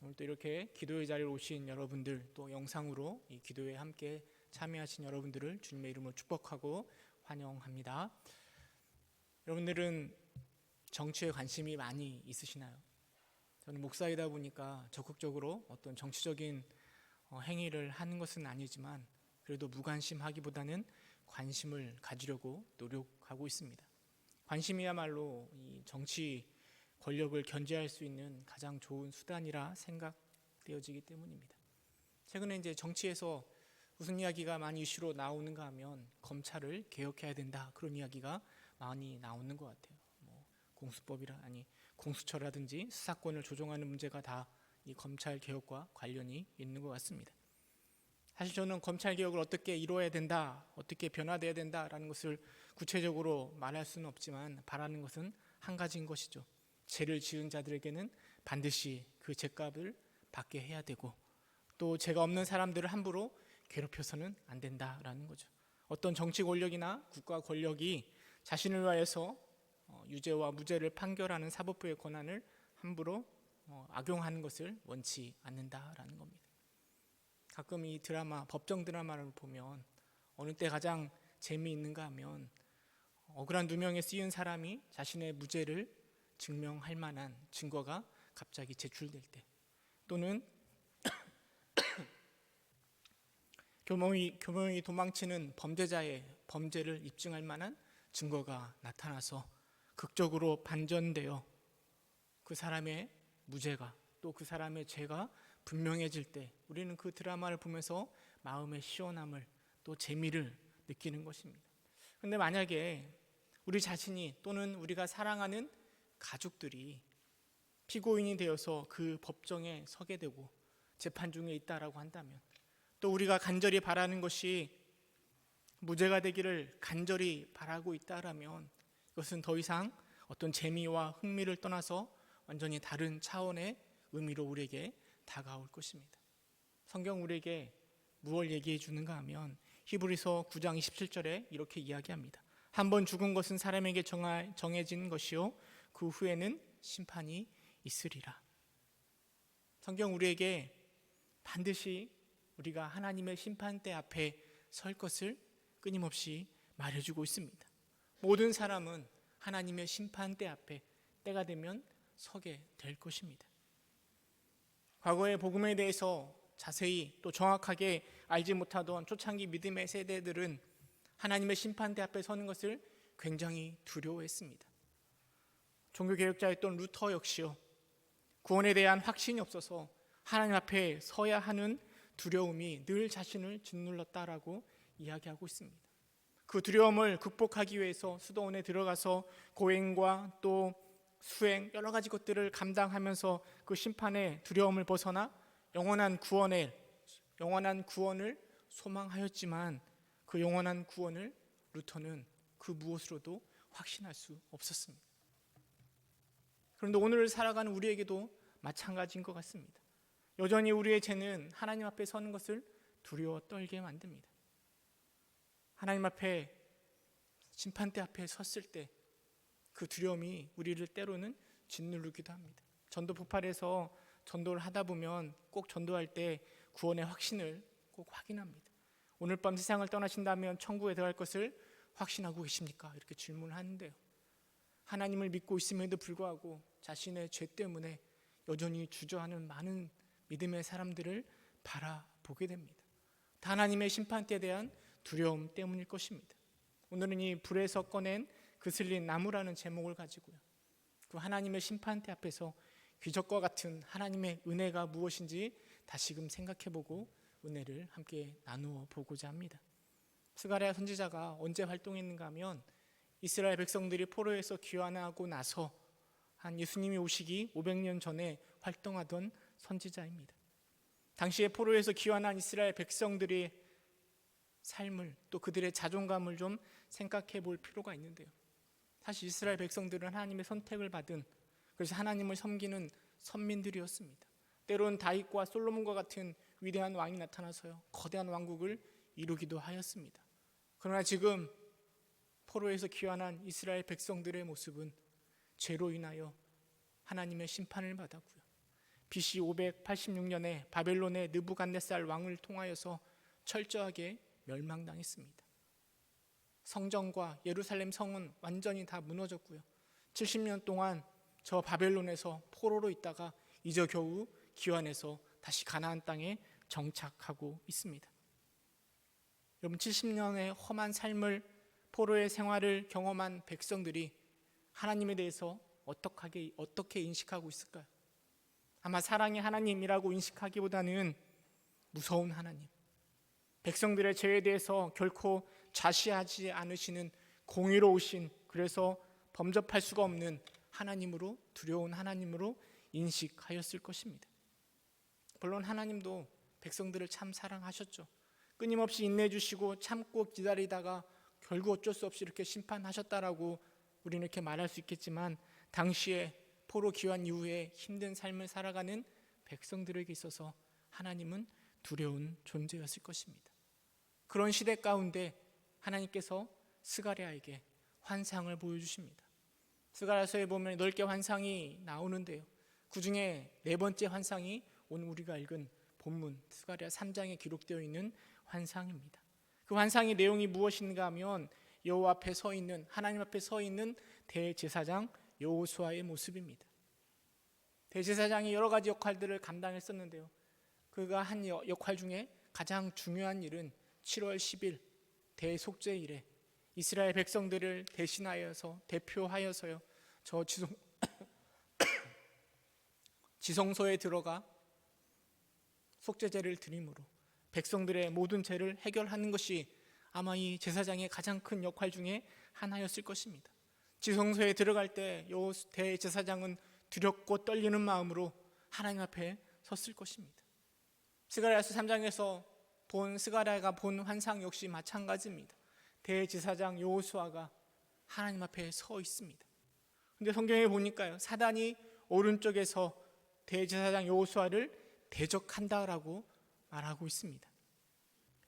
오늘 또 이렇게 기도의 자리에 오신 여러분들, 또 영상으로 이 기도에 함께 참여하신 여러분들을 주님의 이름으로 축복하고 환영합니다. 여러분들은 정치에 관심이 많이 있으시나요? 저는 목사이다 보니까 적극적으로 어떤 정치적인 행위를 하는 것은 아니지만 그래도 무관심하기보다는 관심을 가지려고 노력하고 있습니다. 관심이야말로 이 정치 권력을 견제할 수 있는 가장 좋은 수단이라 생각되어지기 때문입니다. 최근에 이제 정치에서 무슨 이야기가 많이 이슈로 나오는가 하면 검찰을 개혁해야 된다, 그런 이야기가 많이 나오는 것 같아요. 공수처라든지 수사권을 조정하는 문제가 다 이 검찰 개혁과 관련이 있는 것 같습니다. 사실 저는 검찰 개혁을 어떻게 이루어야 된다, 어떻게 변화돼야 된다라는 것을 구체적으로 말할 수는 없지만 바라는 것은 한 가지인 것이죠. 죄를 지은 자들에게는 반드시 그 죄값을 받게 해야 되고, 또 죄가 없는 사람들을 함부로 괴롭혀서는 안 된다라는 거죠. 어떤 정치 권력이나 국가 권력이 자신을 위하여서 유죄와 무죄를 판결하는 사법부의 권한을 함부로 악용하는 것을 원치 않는다라는 겁니다. 가끔 이 드라마, 법정 드라마를 보면 어느 때 가장 재미있는가 하면 억울한 누명에 쓰인 사람이 자신의 무죄를 증명할 만한 증거가 갑자기 제출될 때, 또는 교묘히 도망치는 범죄자의 범죄를 입증할 만한 증거가 나타나서 극적으로 반전되어 그 사람의 무죄가, 또 그 사람의 죄가 분명해질 때 우리는 그 드라마를 보면서 마음의 시원함을, 또 재미를 느끼는 것입니다. 그런데 만약에 우리 자신이 또는 우리가 사랑하는 가족들이 피고인이 되어서 그 법정에 서게 되고 재판 중에 있다라고 한다면, 또 우리가 간절히 바라는 것이 무죄가 되기를 간절히 바라고 있다라면, 이것은 더 이상 어떤 재미와 흥미를 떠나서 완전히 다른 차원의 의미로 우리에게 다가올 것입니다. 성경 우리에게 무엇을 얘기해 주는가 하면 히브리서 9장 27절에 이렇게 이야기합니다. 한번 죽은 것은 사람에게 정해진 것이요 그 후에는 심판이 있으리라. 성경 우리에게 반드시 우리가 하나님의 심판대 앞에 설 것을 끊임없이 말해주고 있습니다. 모든 사람은 하나님의 심판대 앞에 때가 되면 서게 될 것입니다. 과거의 복음에 대해서 자세히 또 정확하게 알지 못하던 초창기 믿음의 세대들은 하나님의 심판대 앞에 서는 것을 굉장히 두려워했습니다. 종교개혁자였던 루터 역시요, 구원에 대한 확신이 없어서 하나님 앞에 서야 하는 두려움이 늘 자신을 짓눌렀다라고 이야기하고 있습니다. 그 두려움을 극복하기 위해서 수도원에 들어가서 고행과 또 수행, 여러 가지 것들을 감당하면서 그 심판의 두려움을 벗어나 영원한 구원을 소망하였지만, 그 영원한 구원을 루터는 그 무엇으로도 확신할 수 없었습니다. 그런데 오늘을 살아가는 우리에게도 마찬가지인 것 같습니다. 여전히 우리의 죄는 하나님 앞에 서는 것을 두려워 떨게 만듭니다. 하나님 앞에, 심판대 앞에 섰을 때 그 두려움이 우리를 때로는 짓누르기도 합니다. 전도 폭발해서 전도를 하다 보면 꼭 전도할 때 구원의 확신을 꼭 확인합니다. 오늘 밤 세상을 떠나신다면 천국에 들어갈 것을 확신하고 계십니까? 이렇게 질문을 하는데요, 하나님을 믿고 있음에도 불구하고 자신의 죄 때문에 여전히 주저하는 많은 믿음의 사람들을 바라보게 됩니다. 다 하나님의 심판대에 대한 두려움 때문일 것입니다. 오늘은 이 불에서 꺼낸 그슬린 나무라는 제목을 가지고요, 그 하나님의 심판대 앞에서 기적과 같은 하나님의 은혜가 무엇인지 다시금 생각해보고 은혜를 함께 나누어 보고자 합니다. 스가랴 선지자가 언제 활동했는가 하면 이스라엘 백성들이 포로에서 귀환하고 나서 한 예수님이 오시기 500년 전에 활동하던 선지자입니다. 당시에 포로에서 귀환한 이스라엘 백성들의 삶을, 또 그들의 자존감을 좀 생각해 볼 필요가 있는데요, 사실 이스라엘 백성들은 하나님의 선택을 받은, 그래서 하나님을 섬기는 선민들이었습니다. 때로는 다윗과 솔로몬과 같은 위대한 왕이 나타나서요, 거대한 왕국을 이루기도 하였습니다. 그러나 지금 포로에서 귀환한 이스라엘 백성들의 모습은 죄로 인하여 하나님의 심판을 받았고요, BC 586년에 바벨론의 느부갓네살 왕을 통하여서 철저하게 멸망당했습니다. 성전과 예루살렘 성은 완전히 다 무너졌고요. 70년 동안 저 바벨론에서 포로로 있다가 이제 겨우 귀환해서 다시 가나안 땅에 정착하고 있습니다. 여러분, 70년의 험한 삶을, 포로의 생활을 경험한 백성들이 하나님에 대해서 어떻게 인식하고 있을까요? 아마 사랑의 하나님이라고 인식하기보다는 무서운 하나님, 백성들의 죄에 대해서 결코 좌시하지 않으시는 공의로우신, 그래서 범접할 수가 없는 하나님으로, 두려운 하나님으로 인식하였을 것입니다. 물론 하나님도 백성들을 참 사랑하셨죠. 끊임없이 인내해주시고 참고 기다리다가 결국 어쩔 수 없이 이렇게 심판하셨다라고 우리는 이렇게 말할 수 있겠지만, 당시에 포로 귀환 이후에 힘든 삶을 살아가는 백성들에게 있어서 하나님은 두려운 존재였을 것입니다. 그런 시대 가운데 하나님께서 스가랴에게 환상을 보여주십니다. 스가랴서에 보면 넓게 환상이 나오는데요, 그 중에 네 번째 환상이 오늘 우리가 읽은 본문 스가랴 3장에 기록되어 있는 환상입니다. 그 환상의 내용이 무엇인가 하면 여호와 앞에 서 있는, 하나님 앞에 서 있는 대제사장 여호수아의 모습입니다. 대제사장이 여러 가지 역할들을 감당했었는데요, 그가 한 역할 중에 가장 중요한 일은 7월 10일 대속죄일에 이스라엘 백성들을 대표하여서요, 저 지성소에 들어가 속죄제를 드림으로 백성들의 모든 죄를 해결하는 것이 아마 이 제사장의 가장 큰 역할 중에 하나였을 것입니다. 지성소에 들어갈 때 대제사장은 두렵고 떨리는 마음으로 하나님 앞에 섰을 것입니다. 스가랴서 3장에서 스가랴가 본 환상 역시 마찬가지입니다. 대제사장 여호수아가 하나님 앞에 서 있습니다. 근데 성경에 보니까요, 사단이 오른쪽에서 대제사장 여호수아를 대적한다라고 말하고 있습니다.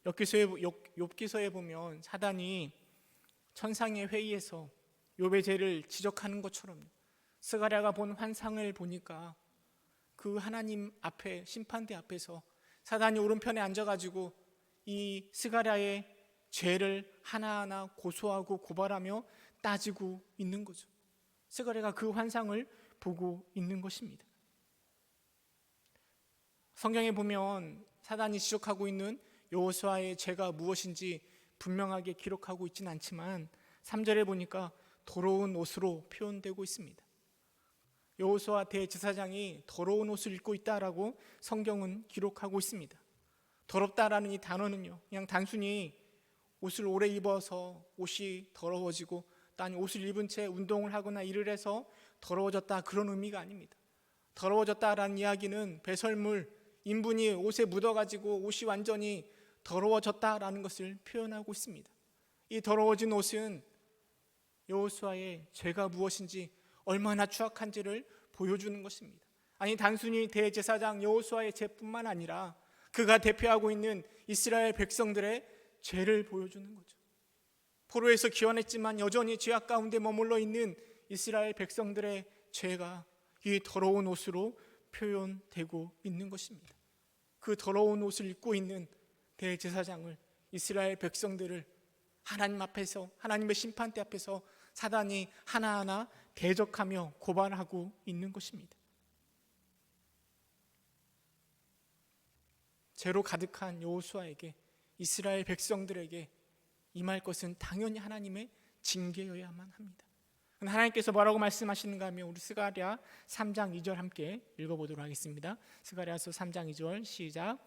욥기서에 보면 사단이 천상의 회의에서 욥의 죄를 지적하는 것처럼 스가랴가 본 환상을 보니까 그 하나님 앞에, 심판대 앞에서 사단이 오른편에 앉아가지고 이 스가랴의 죄를 하나하나 고소하고 고발하며 따지고 있는 거죠. 스가랴가 그 환상을 보고 있는 것입니다. 성경에 보면 사단이 지적하고 있는 여호수아의 죄가 무엇인지 분명하게 기록하고 있지는 않지만 3절에 보니까 더러운 옷으로 표현되고 있습니다. 여호수아 대제사장이 더러운 옷을 입고 있다라고 성경은 기록하고 있습니다. 더럽다라는 이 단어는요, 그냥 단순히 옷을 오래 입어서 옷이 더러워지고 또 옷을 입은 채 운동을 하거나 일을 해서 더러워졌다, 그런 의미가 아닙니다. 더러워졌다라는 이야기는 배설물, 인분이 옷에 묻어가지고 옷이 완전히 더러워졌다라는 것을 표현하고 있습니다. 이 더러워진 옷은 여호수아의 죄가 무엇인지, 얼마나 추악한지를 보여주는 것입니다. 아니, 단순히 대제사장 여호수아의 죄뿐만 아니라 그가 대표하고 있는 이스라엘 백성들의 죄를 보여주는 거죠. 포로에서 귀환했지만 여전히 죄악 가운데 머물러 있는 이스라엘 백성들의 죄가 이 더러운 옷으로 표현되고 있는 것입니다. 그 더러운 옷을 입고 있는 대제사장을, 이스라엘 백성들을 하나님 앞에서, 하나님의 심판대 앞에서 사단이 하나하나 대적하며 고발하고 있는 것입니다. 죄로 가득한 여호수아에게, 이스라엘 백성들에게 임할 것은 당연히 하나님의 징계여야만 합니다. 하나님께서 뭐라고 말씀하시는가 하면 우리 스가랴 3장 2절 함께 읽어보도록 하겠습니다. 스가랴서 3장 2절 시작.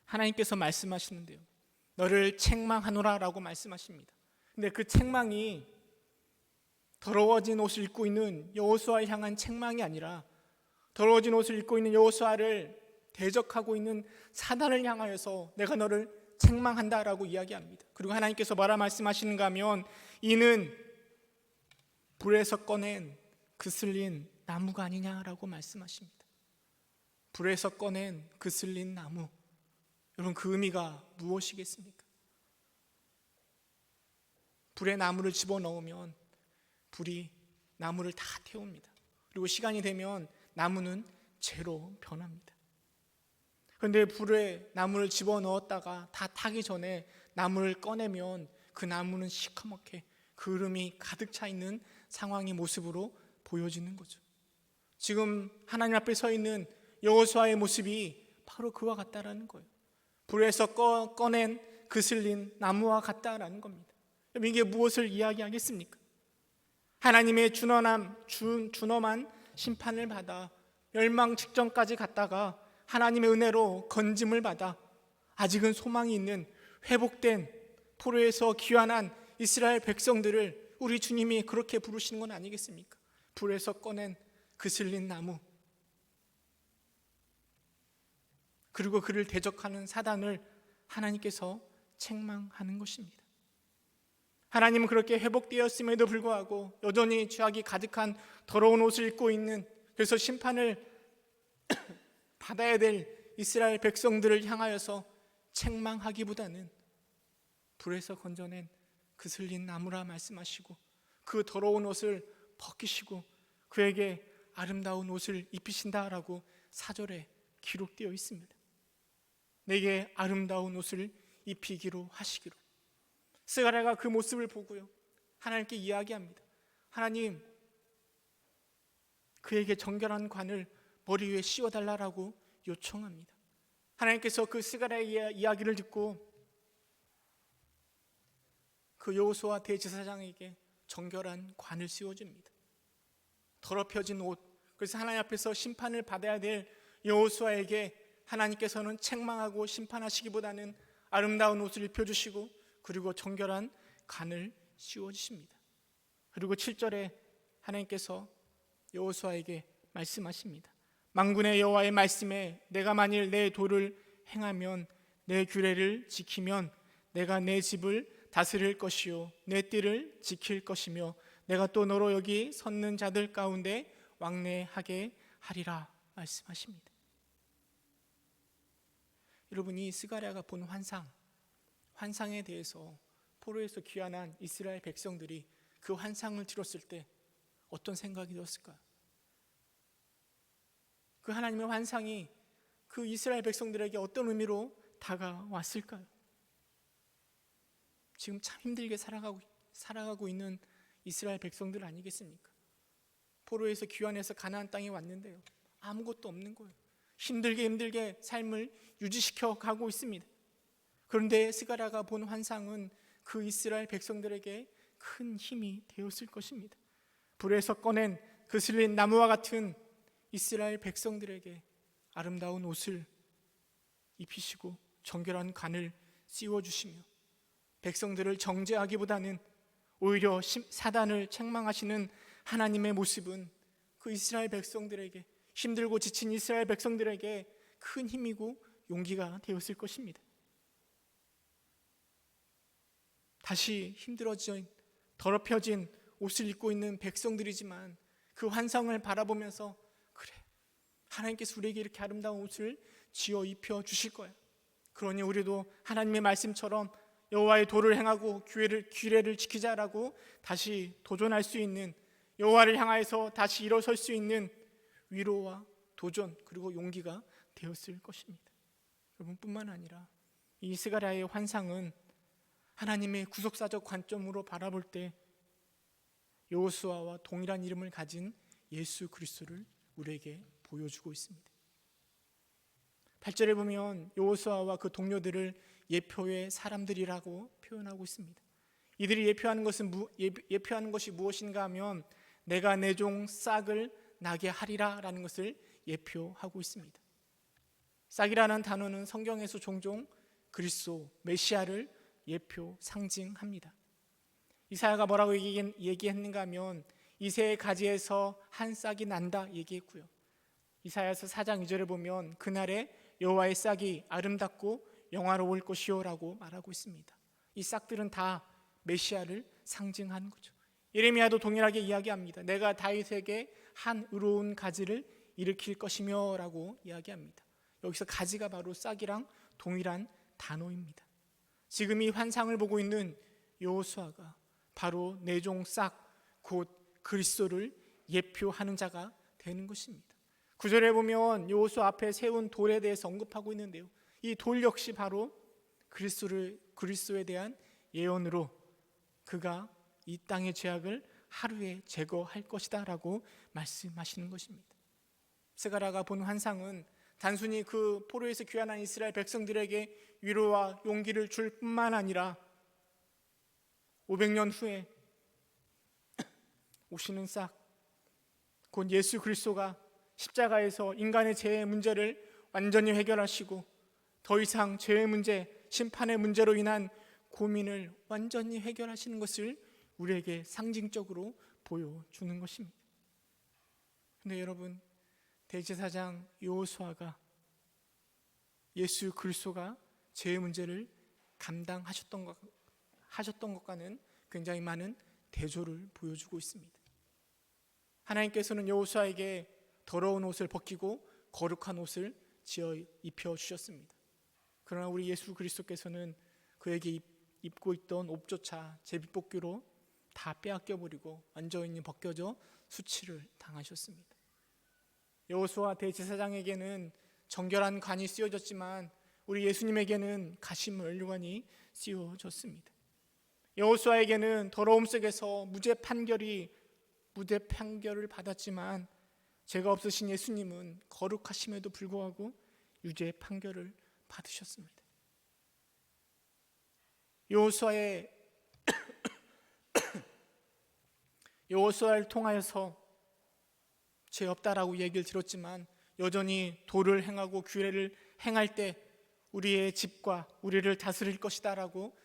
하나님께서 말씀하시는데요, 너를 책망하노라 라고 말씀하십니다. 근데 그 책망이 더러워진 옷을 입고 있는 여호수아를 향한 책망이 아니라 더러워진 옷을 입고 있는 여호수아를 대적하고 있는 사단을 향하여서 내가 너를 책망한다라고 이야기합니다. 그리고 하나님께서 뭐라 말씀하시는가 하면 이는 불에서 꺼낸 그슬린 나무가 아니냐라고 말씀하십니다. 불에서 꺼낸 그슬린 나무, 여러분, 그 의미가 무엇이겠습니까? 불에 나무를 집어넣으면 불이 나무를 다 태웁니다. 그리고 시간이 되면 나무는 재로 변합니다. 그런데 불에 나무를 집어넣었다가 다 타기 전에 나무를 꺼내면 그 나무는 시커멓게 그을음이 가득 차 있는 상황의 모습으로 보여지는 거죠. 지금 하나님 앞에 서 있는 여호수아의 모습이 바로 그와 같다라는 거예요. 불에서 꺼낸 그슬린 나무와 같다라는 겁니다. 이게 무엇을 이야기하겠습니까? 하나님의 준엄한 심판을 받아 멸망 직전까지 갔다가 하나님의 은혜로 건짐을 받아 아직은 소망이 있는 회복된 포로에서 귀환한 이스라엘 백성들을 우리 주님이 그렇게 부르시는 건 아니겠습니까? 불에서 꺼낸 그슬린 나무, 그리고 그를 대적하는 사단을 하나님께서 책망하는 것입니다. 하나님은 그렇게 회복되었음에도 불구하고 여전히 죄악이 가득한 더러운 옷을 입고 있는, 그래서 심판을 받아야 될 이스라엘 백성들을 향하여서 책망하기보다는 불에서 건져낸 그슬린 나무라 말씀하시고 그 더러운 옷을 벗기시고 그에게 아름다운 옷을 입히신다라고 4절에 기록되어 있습니다. 내게 아름다운 옷을 입히기로 하시기로. 스가랴가 그 모습을 보고요, 하나님께 이야기합니다. 하나님, 그에게 정결한 관을 머리 위에 씌워달라고 요청합니다. 하나님께서 그 스가랴의 이야기를 듣고 그 여호수아 대제사장에게 정결한 관을 씌워줍니다. 더럽혀진 옷, 그래서 하나님 앞에서 심판을 받아야 될 여호수아에게 하나님께서는 책망하고 심판하시기보다는 아름다운 옷을 입혀주시고 그리고 정결한 관을 씌워주십니다. 그리고 7절에 하나님께서 여호수아에게 말씀하십니다. 만군의 여호와의 말씀에 내가 만일 내 도를 행하면 내 규례를 지키면 내가 내 집을 다스릴 것이요 내 뜰을 지킬 것이며 내가 또 너로 여기 섰는 자들 가운데 왕래하게 하리라 말씀하십니다. 여러분이 스가랴가 본 환상에 대해서 포로에서 귀환한 이스라엘 백성들이 그 환상을 들었을 때 어떤 생각이 들었을까요? 그 하나님의 환상이 그 이스라엘 백성들에게 어떤 의미로 다가왔을까요? 지금 참 힘들게 살아가고 있는 이스라엘 백성들 아니겠습니까? 포로에서 귀환해서 가나안 땅에 왔는데요, 아무것도 없는 거예요. 힘들게 삶을 유지시켜 가고 있습니다. 그런데 스가랴가 본 환상은 그 이스라엘 백성들에게 큰 힘이 되었을 것입니다. 불에서 꺼낸 그슬린 나무와 같은 이스라엘 백성들에게 아름다운 옷을 입히시고 정결한 관을 씌워주시며 백성들을 정죄하기보다는 오히려 사단을 책망하시는 하나님의 모습은 그 이스라엘 백성들에게, 힘들고 지친 이스라엘 백성들에게 큰 힘이고 용기가 되었을 것입니다. 다시 힘들어진, 더럽혀진 옷을 입고 있는 백성들이지만 그 환상을 바라보면서 그래, 하나님께서 우리에게 이렇게 아름다운 옷을 지어 입혀 주실 거야. 그러니 우리도 하나님의 말씀처럼 여호와의 도를 행하고 규례를 지키자라고 다시 도전할 수 있는, 여호와를 향하여서 다시 일어설 수 있는 위로와 도전 그리고 용기가 되었을 것입니다. 여러분뿐만 아니라 이 스가랴의 환상은 하나님의 구속사적 관점으로 바라볼 때 여호수아와 동일한 이름을 가진 예수 그리스도를 우리에게 보여주고 있습니다. 8절에 보면 여호수아와 그 동료들을 예표의 사람들이라고 표현하고 있습니다. 이들이 예표하는 것이 무엇인가 하면 내가 내 종 싹을 나게 하리라 라는 것을 예표하고 있습니다. 싹이라는 단어는 성경에서 종종 그리스도 메시아를 예표 상징합니다. 이사야가 뭐라고 얘기했는가 하면 이새의 가지에서 한 싹이 난다 얘기했고요. 이사야서 4장 2절에 보면 그날에 여호와의 싹이 아름답고 영화로울 것이요 라고 말하고 있습니다. 이 싹들은 다 메시아를 상징하는 거죠. 예레미야도 동일하게 이야기합니다. 내가 다윗에게 한 의로운 가지를 일으킬 것이며 라고 이야기합니다. 여기서 가지가 바로 싹이랑 동일한 단어입니다. 지금 이 환상을 보고 있는 여호수아가 바로 내종 싹 곧 그리스도를 예표하는 자가 되는 것입니다. 9절에 보면 여호수아 앞에 세운 돌에 대해서 언급하고 있는데요, 이 돌 역시 바로 그리스도에 대한 예언으로 그가 이 땅의 죄악을 하루에 제거할 것이다 라고 말씀하시는 것입니다. 스가랴가 본 환상은 단순히 그 포로에서 귀환한 이스라엘 백성들에게 위로와 용기를 줄 뿐만 아니라 500년 후에 오시는 싹 곧 예수 그리스도가 십자가에서 인간의 죄의 문제를 완전히 해결하시고 더 이상 죄의 문제, 심판의 문제로 인한 고민을 완전히 해결하시는 것을 우리에게 상징적으로 보여주는 것입니다. 그런데 여러분, 대제사장 여호수아가 예수 그리스도가 죄의 문제를 감당하셨던 것과는 굉장히 많은 대조를 보여주고 있습니다. 하나님께서는 여호수아에게 더러운 옷을 벗기고 거룩한 옷을 지어 입혀 주셨습니다. 그러나 우리 예수 그리스도께서는 그에게 입고 있던 옷조차 제비뽑기로 다 빼앗겨 버리고 완전히 벗겨져 수치를 당하셨습니다. 여호수아 대제사장에게는 정결한 관이 씌워졌지만 우리 예수님에게는 가시물 면류관이 씌워졌습니다. 여호수아에게는 더러움 속에서 무죄 판결을 받았지만 죄가 없으신 예수님은 거룩하심에도 불구하고 유죄 판결을 받으셨습니다. 여호수아를 통하여서 죄 없다라고 얘기를 들었지만 여전히 도를 행하고 규례를 행할 때 우리의 집과 우리를 다스릴 것이다 라고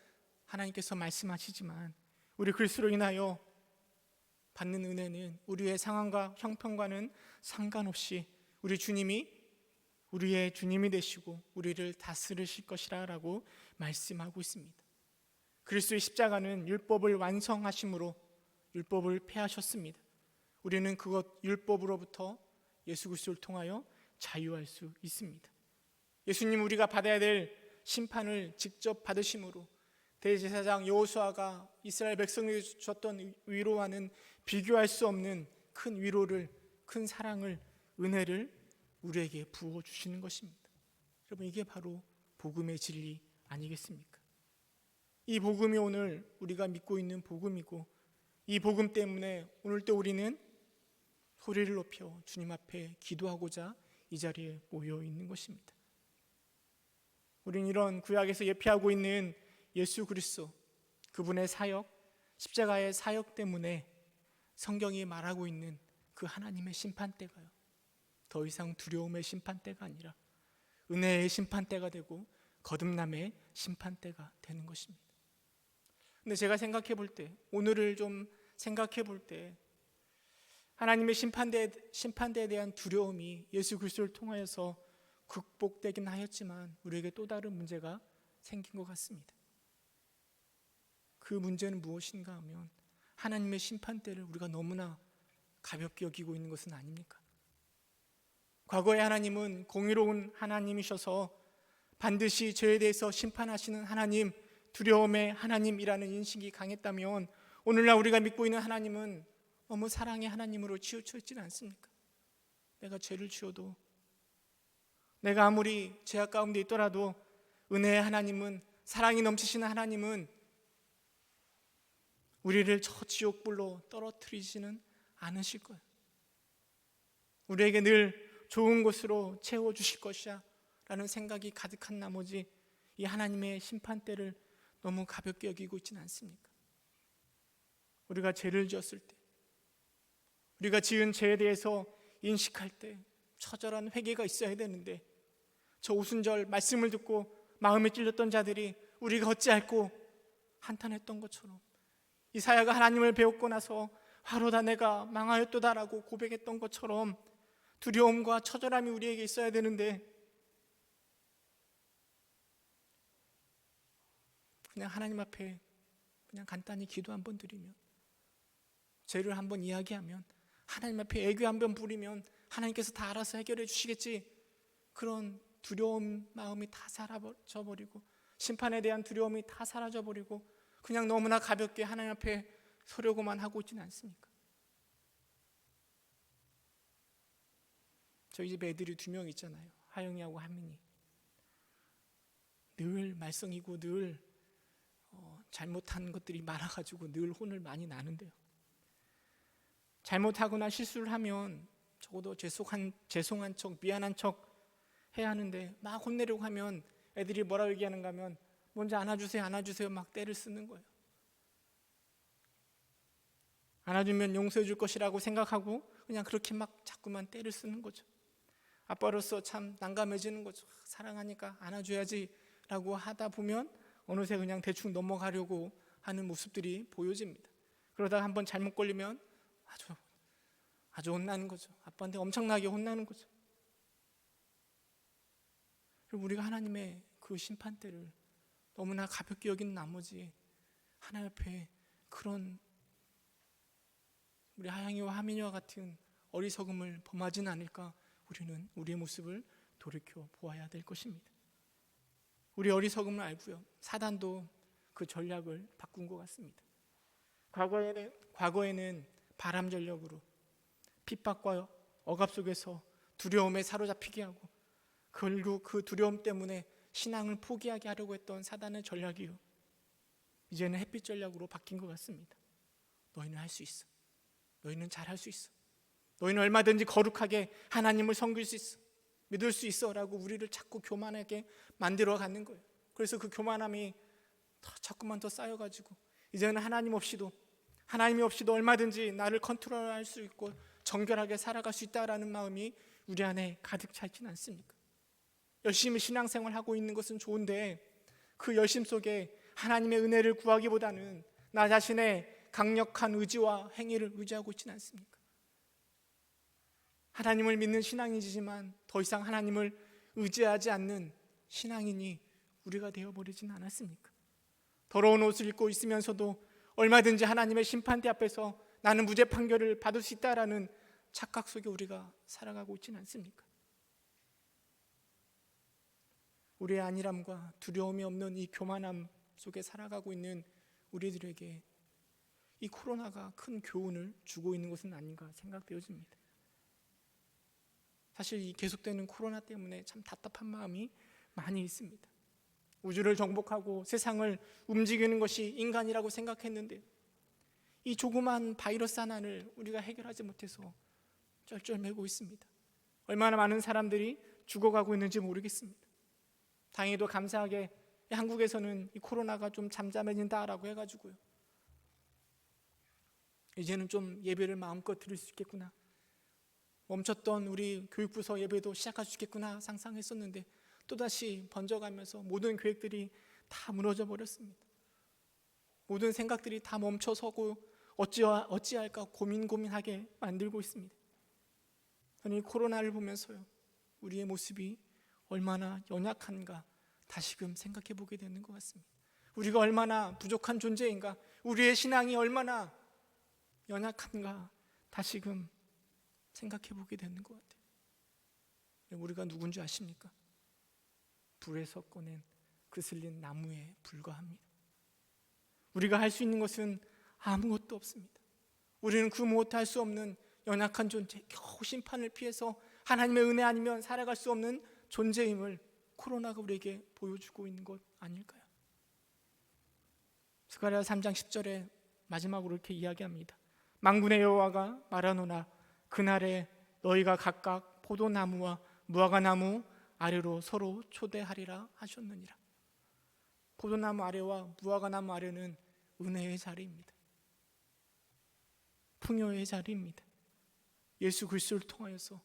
하나님께서 말씀하시지만 우리 그리스도로 인하여 받는 은혜는 우리의 상황과 형편과는 상관없이 우리 주님이 우리의 주님이 되시고 우리를 다스리실 것이라 라고 말씀하고 있습니다. 그리스도의 십자가는 율법을 완성하심으로 율법을 폐하셨습니다. 우리는 그것 율법으로부터 예수 그리스도를 통하여 자유할 수 있습니다. 예수님 우리가 받아야 될 심판을 직접 받으심으로 대제사장 여호수아가 이스라엘 백성에게 주셨던 위로와는 비교할 수 없는 큰 위로를, 큰 사랑을, 은혜를 우리에게 부어주시는 것입니다. 여러분, 이게 바로 복음의 진리 아니겠습니까? 이 복음이 오늘 우리가 믿고 있는 복음이고 이 복음 때문에 오늘 또 우리는 소리를 높여 주님 앞에 기도하고자 이 자리에 모여 있는 것입니다. 우리는 이런 구약에서 예표하고 있는 예수 그리스도, 그분의 사역, 십자가의 사역 때문에 성경이 말하고 있는 그 하나님의 심판대가요, 더 이상 두려움의 심판대가 아니라 은혜의 심판대가 되고 거듭남의 심판대가 되는 것입니다. 근데 제가 생각해 볼 때, 오늘을 좀 생각해 볼 때 하나님의 심판대에 대한 두려움이 예수 그리스도를 통하여서 극복되긴 하였지만 우리에게 또 다른 문제가 생긴 것 같습니다. 그 문제는 무엇인가 하면 하나님의 심판대를 우리가 너무나 가볍게 여기고 있는 것은 아닙니까? 과거에 하나님은 공의로운 하나님이셔서 반드시 죄에 대해서 심판하시는 하나님, 두려움의 하나님이라는 인식이 강했다면 오늘날 우리가 믿고 있는 하나님은 너무 사랑의 하나님으로 치우쳐 있지는 않습니까? 내가 죄를 지어도, 내가 아무리 죄악 가운데 있더라도 은혜의 하나님은, 사랑이 넘치시는 하나님은 우리를 저 지옥불로 떨어뜨리지는 않으실 거예요. 우리에게 늘 좋은 곳으로 채워주실 것이야 라는 생각이 가득한 나머지 이 하나님의 심판대를 너무 가볍게 여기고 있지는 않습니까? 우리가 죄를 지었을 때, 우리가 지은 죄에 대해서 인식할 때 처절한 회개가 있어야 되는데 저 오순절 말씀을 듣고 마음에 찔렸던 자들이 우리가 어찌할꼬 한탄했던 것처럼 이사야가 하나님을 배웠고 나서 화로다 내가 망하였도다라고 고백했던 것처럼 두려움과 처절함이 우리에게 있어야 되는데 그냥 하나님 앞에 그냥 간단히 기도 한번 드리면, 죄를 한번 이야기하면, 하나님 앞에 애교 한번 부리면 하나님께서 다 알아서 해결해 주시겠지, 그런 두려움 마음이 다 사라져버리고 심판에 대한 두려움이 다 사라져버리고 그냥 너무나 가볍게 하나님 앞에 서려고만 하고 있지는 않습니까? 저희 집 애들이 2명 있잖아요. 하영이하고 하민이. 늘 말썽이고 늘 잘못한 것들이 많아가지고 늘 혼을 많이 나는데요. 잘못하거나 실수를 하면 적어도 죄송한 척, 미안한 척 해야 하는데 막 혼내려고 하면 애들이 뭐라고 얘기하는가 하면 먼저 안아주세요 막 때를 쓰는 거예요. 안아주면 용서해 줄 것이라고 생각하고 그냥 그렇게 막 자꾸만 때를 쓰는 거죠. 아빠로서 참 난감해지는 거죠. 사랑하니까 안아줘야지 라고 하다 보면 어느새 그냥 대충 넘어가려고 하는 모습들이 보여집니다. 그러다가 한번 잘못 걸리면 아주 혼나는 거죠. 아빠한테 엄청나게 혼나는 거죠. 그리고 우리가 하나님의 그 심판대를 너무나 가볍게 여기는 나머지 하나님 앞에 그런 우리 하양이와 하민이와 같은 어리석음을 범하지는 않을까. 우리는 우리의 모습을 돌이켜 보아야 될 것입니다. 우리 어리석음을 알고요. 사단도 그 전략을 바꾼 것 같습니다. 과거에는 바람 전력으로 핍박과 억압 속에서 두려움에 사로잡히게 하고 결국 그 두려움 때문에 신앙을 포기하게 하려고 했던 사단의 전략이요. 이제는 햇빛 전략으로 바뀐 것 같습니다. 너희는 할 수 있어. 너희는 잘할 수 있어. 너희는 얼마든지 거룩하게 하나님을 섬길 수 있어. 믿을 수 있어 라고 우리를 자꾸 교만하게 만들어 가는 거예요. 그래서 그 교만함이 자꾸만 더 쌓여가지고 이제는 하나님이 없이도 얼마든지 나를 컨트롤할 수 있고 정결하게 살아갈 수 있다라는 마음이 우리 안에 가득 차 있지는 않습니까? 열심히 신앙생활하고 있는 것은 좋은데 그 열심 속에 하나님의 은혜를 구하기보다는 나 자신의 강력한 의지와 행위를 의지하고 있지는 않습니까? 하나님을 믿는 신앙이지만 더 이상 하나님을 의지하지 않는 신앙인이 우리가 되어버리지는 않았습니까? 더러운 옷을 입고 있으면서도 얼마든지 하나님의 심판대 앞에서 나는 무죄 판결을 받을 수 있다라는 착각 속에 우리가 살아가고 있지는 않습니까? 우리의 안일함과 두려움이 없는 이 교만함 속에 살아가고 있는 우리들에게 이 코로나가 큰 교훈을 주고 있는 것은 아닌가 생각되어집니다. 사실 이 계속되는 코로나 때문에 참 답답한 마음이 많이 있습니다. 우주를 정복하고 세상을 움직이는 것이 인간이라고 생각했는데 이 조그만 바이러스 하나를 우리가 해결하지 못해서 쩔쩔매고 있습니다. 얼마나 많은 사람들이 죽어가고 있는지 모르겠습니다. 다행히도 감사하게 한국에서는 이 코로나가 좀 잠잠해진다라고 해가지고요. 이제는 좀 예배를 마음껏 드릴 수 있겠구나. 멈췄던 우리 교육부서 예배도 시작할 수 있겠구나 상상했었는데 또다시 번져가면서 모든 계획들이 다 무너져 버렸습니다. 모든 생각들이 다 멈춰서고 어찌할까 고민하게 만들고 있습니다. 저는 이 코로나를 보면서요, 우리의 모습이 얼마나 연약한가 다시금 생각해 보게 되는 것 같습니다. 우리가 얼마나 부족한 존재인가, 우리의 신앙이 얼마나 연약한가 다시금 생각해 보게 되는 것 같아요. 우리가 누군지 아십니까? 불에서 꺼낸 그슬린 나무에 불과합니다. 우리가 할 수 있는 것은 아무것도 없습니다. 우리는 그 무엇도 할 수 없는 연약한 존재, 겨우 심판을 피해서 하나님의 은혜 아니면 살아갈 수 없는 존재임을 코로나가 우리에게 보여주고 있는 것 아닐까요? 스가랴 3장 10절에 마지막으로 이렇게 이야기합니다. 만군의 여호와가 말하노라 그날에 너희가 각각 포도나무와 무화과나무 아래로 서로 초대하리라 하셨느니라. 포도나무 아래와 무화과나무 아래는 은혜의 자리입니다. 풍요의 자리입니다. 예수 그리스도를 통하여서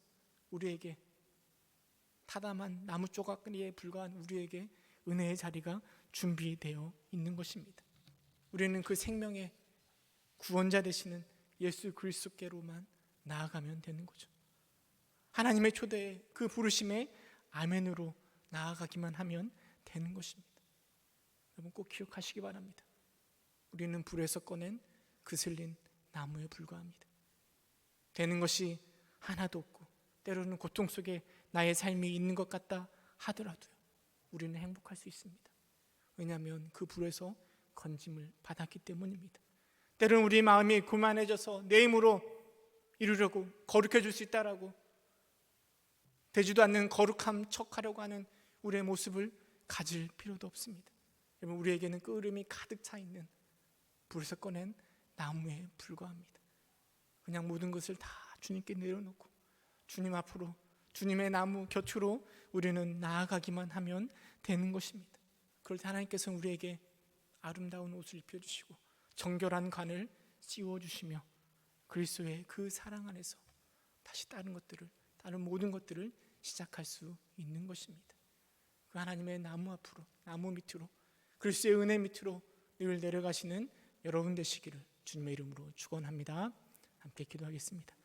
우리에게 타담한 나무 조각에 불과한 우리에게 은혜의 자리가 준비되어 있는 것입니다. 우리는 그 생명의 구원자 되시는 예수 그리스도께로만 나아가면 되는 거죠. 하나님의 초대에 그 부르심에 아멘으로 나아가기만 하면 되는 것입니다. 여러분 꼭 기억하시기 바랍니다. 우리는 불에서 꺼낸 그슬린 나무에 불과합니다. 되는 것이 하나도 없고 때로는 고통 속에 나의 삶이 있는 것 같다 하더라도요, 우리는 행복할 수 있습니다. 왜냐하면 그 불에서 건짐을 받았기 때문입니다. 때로는 우리 마음이 교만해져서 내 힘으로 이루려고 거룩해 줄 수 있다라고 되지도 않는 거룩함 척하려고 하는 우리의 모습을 가질 필요도 없습니다. 여러분, 우리에게는 끓음이 가득 차 있는 불에서 꺼낸 나무에 불과합니다. 그냥 모든 것을 다 주님께 내려놓고 주님 앞으로, 주님의 나무 곁으로 우리는 나아가기만 하면 되는 것입니다. 그럴 때 하나님께서는 우리에게 아름다운 옷을 입혀주시고 정결한 관을 씌워주시며 그리스도의 그 사랑 안에서 다시 다른 모든 것들을 시작할 수 있는 것입니다. 그 하나님의 나무 앞으로, 나무 밑으로, 그리스도의 은혜 밑으로 늘 내려가시는 여러분 되시기를 주님의 이름으로 축원합니다. 함께 기도하겠습니다.